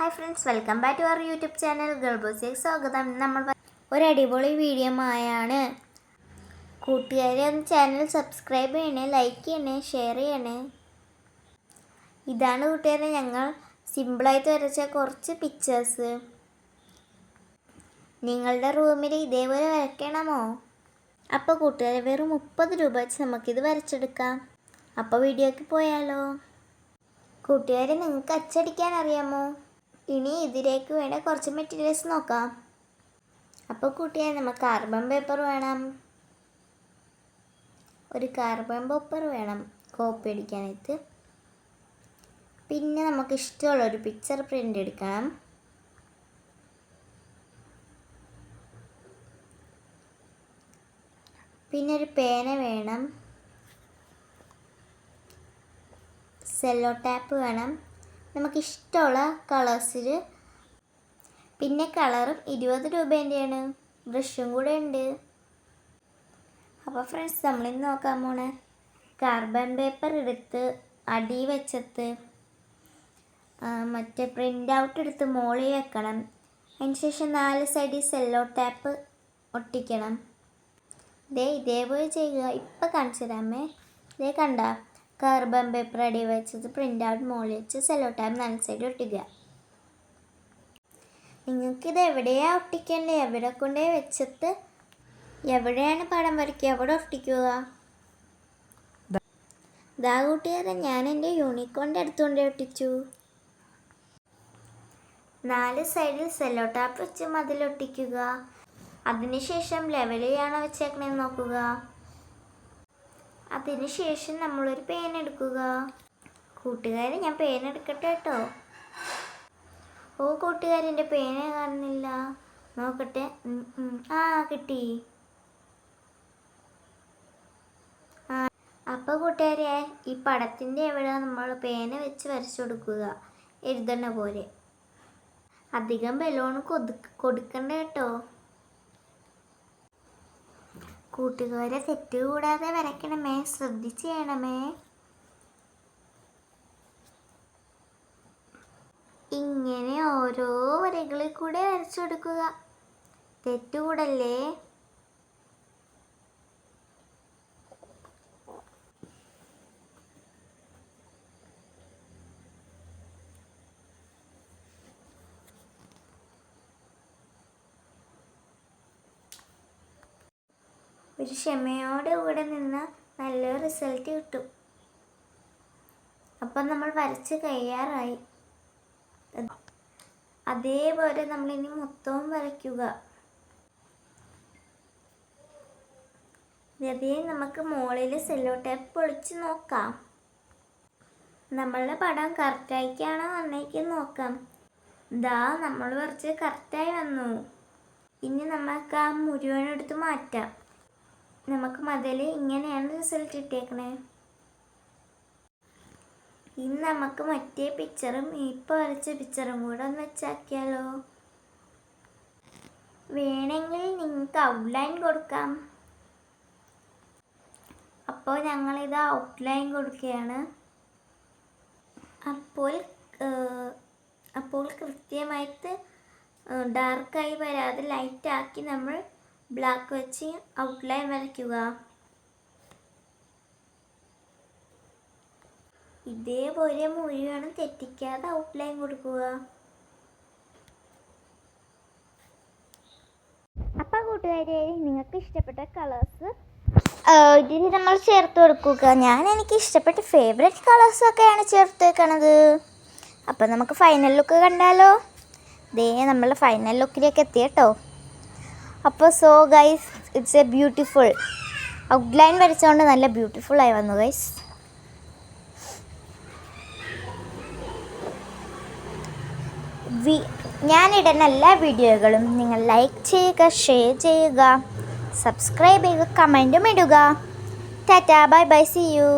Hi friends, welcome back to our YouTube channel ഗൾബോസിലേക്ക് സ്വാഗതം. നമ്മൾ ഒരു അടിപൊളി വീഡിയോ ആയാണ്. കൂട്ടുകാരെ ഒന്ന് ചാനൽ സബ്സ്ക്രൈബ് ചെയ്യണേ, ലൈക്ക് ചെയ്യണേ, ഷെയർ ചെയ്യണേ. ഇതാണ് കൂട്ടുകാരെ ഞങ്ങൾ സിമ്പിളായിട്ട് വരച്ച കുറച്ച് പിക്ചേഴ്സ്. നിങ്ങളുടെ റൂമിൽ ഇതേപോലെ വരയ്ക്കണമോ? അപ്പോൾ കൂട്ടുകാരെ വെറും 30 രൂപ വെച്ച് നമുക്കിത് വരച്ചെടുക്കാം. അപ്പോൾ വീഡിയോയ്ക്ക് പോയാലോ? കൂട്ടുകാരെ നിങ്ങൾക്ക് അച്ചടിക്കാൻ അറിയാമോ? ഇനി ഇതിലേക്ക് വേണ്ട കുറച്ച് മെറ്റീരിയൽസ് നോക്കാം. അപ്പോൾ കൂട്ടുകാരെ നമുക്ക് കാർബൺ പേപ്പർ വേണം, ഒരു കാർബൺ പേപ്പർ വേണം കോപ്പി അടിക്കാനായിട്ട്. പിന്നെ നമുക്ക് ഇഷ്ടമുള്ളൊരു പിക്ചർ പ്രിൻ്റ് എടുക്കണം. പിന്നെ ഒരു പേന വേണം, സെല്ലോ ടാപ്പ് വേണം, നമുക്കിഷ്ടമുള്ള കളേഴ്സിൽ. പിന്നെ കളറും 20 രൂപേൻ്റെയാണ്, ബ്രഷും കൂടെ ഉണ്ട്. അപ്പോൾ ഫ്രണ്ട്സ്, നമ്മളിന്ന് നോക്കാൻ പോണേ കാർബൺ പേപ്പർ എടുത്ത് അടി വെച്ചത്ത് മറ്റേ പ്രിൻ്റ് ഔട്ട് എടുത്ത് മോളിൽ വെക്കണം. അതിനുശേഷം 4 സൈഡിൽ സെല്ലോ ടാപ്പ് ഒട്ടിക്കണം. ഇതേപോലെ ചെയ്യുക. ഇപ്പം കാണിച്ചു തരാമേ. ഇതേ കണ്ട കാർബൺ പേപ്പർ അടി വെച്ചത് പ്രിൻ്റ് ഔട്ട് മോളിൽ വെച്ച് സെല്ലോ ടാപ്പ് 4 സൈഡ് ഒട്ടിക്കുക. നിങ്ങൾക്കിത് എവിടെയാണ് ഒട്ടിക്കേണ്ടത്, എവിടെ കൊണ്ടേ വെച്ചിട്ട് എവിടെയാണ് പടം വരയ്ക്കുക അവിടെ ഒട്ടിക്കുക. ഇതാ കൂട്ടുകാരെ, ഞാൻ എൻ്റെ യൂണിക്കോണിൻ്റെ അടുത്തുകൊണ്ട് ഒട്ടിച്ചു. 4 സൈഡിൽ സെല്ലോ ടാപ്പ് വെച്ച് മതിലൊട്ടിക്കുക. അതിനുശേഷം ലെവലിലാണ് വെച്ചേക്കണേന്ന് നോക്കുക. അതിനുശേഷം നമ്മളൊരു പേന എടുക്കുക. കൂട്ടുകാരെ, ഞാൻ പേന എടുക്കട്ടെ കേട്ടോ. ഓ കൂട്ടുകാരെ, എൻ്റെ പേന കാണുന്നില്ല, നോക്കട്ടെ. കിട്ടി. അപ്പോൾ കൂട്ടുകാരെ, ഈ പടത്തിൻ്റെ എവിടെ നമ്മൾ പേന വെച്ച് വരച്ചു കൊടുക്കുക, എഴുതണ പോലെ. അധികം ബലൂൺ കൊടുക്കണ്ട കേട്ടോ. കൂട്ടുകാരെ, തെറ്റ് കൂടാതെ വരയ്ക്കണമേ, ശ്രദ്ധിച്ച് ചെയ്യണമേ. ഇങ്ങനെ ഓരോ വരകളിൽ കൂടെ വരച്ചു കൊടുക്കുക, തെറ്റുകൂടല്ലേ. ഒരു ക്ഷമയോടെ കൂടെ നിന്ന് നല്ലൊരു റിസൾട്ട് കിട്ടും. അപ്പം നമ്മൾ വരച്ച് കഴിയാറായി. അതേപോലെ നമ്മളിനി മൊത്തവും വരയ്ക്കുക. അതേ നമുക്ക് മുകളിൽ സെല്ലോ ടേപ്പ് പൊളിച്ച് നോക്കാം. നമ്മളുടെ പടം കറക്റ്റായിക്കാണോ വന്നേക്കെന്ന് നോക്കാം. നമ്മൾ വരച്ച് കറക്റ്റായി വന്നു. ഇനി നമുക്ക് ആ മുഴുവനെടുത്ത് മാറ്റാം. നമുക്ക് മതിൽ ഇങ്ങനെയാണ് റിസൾട്ട് കിട്ടിയേക്കണേ. ഇനി നമുക്ക് മറ്റേ പിക്ചറും ഇപ്പോൾ വരച്ച പിക്ചറും കൂടെ ഒന്ന് വെച്ചാക്കിയാലോ? വേണമെങ്കിൽ നിങ്ങൾക്ക് ഔട്ട്ലൈൻ കൊടുക്കാം. അപ്പോൾ ഞങ്ങളിത് ഔട്ട്ലൈൻ കൊടുക്കുകയാണ്. അപ്പോൾ കൃത്യമായിട്ട് ഡാർക്കായി വരാതെ ലൈറ്റാക്കി നമ്മൾ ബ്ലാക്ക് വെച്ച് ഔട്ട്ലൈൻ വരയ്ക്കുക. ഇതേപോലെ മുഴുവനും തെറ്റിക്കാതെ ഔട്ട്ലൈൻ കൊടുക്കുക. അപ്പം കൂട്ടുകാരെ, നിങ്ങൾക്ക് ഇഷ്ടപ്പെട്ട കളേഴ്സ് ഇതിന് നമ്മൾ ചേർത്ത് കൊടുക്കുക. എനിക്ക് ഇഷ്ടപ്പെട്ട ഫേവറേറ്റ് കളേഴ്സൊക്കെയാണ് ചേർത്ത് വെക്കണത്. അപ്പം നമുക്ക് ഫൈനൽ ലുക്ക് കണ്ടാലോ? നമ്മൾ ഫൈനൽ ലുക്കിലേക്ക് എത്തി കേട്ടോ. അപ്പോൾ so guys, it's a beautiful outline വരച്ചുകൊണ്ട് നല്ല ബ്യൂട്ടിഫുള്ളായി വന്നു ഗൈസ്. ഞാനിടുന്ന എല്ലാ വീഡിയോകളും നിങ്ങൾ ലൈക്ക് ചെയ്യുക, ഷെയർ ചെയ്യുക, സബ്സ്ക്രൈബ് ചെയ്യുക, കമൻറ്റും ഇടുക. Tata, bye bye, see U.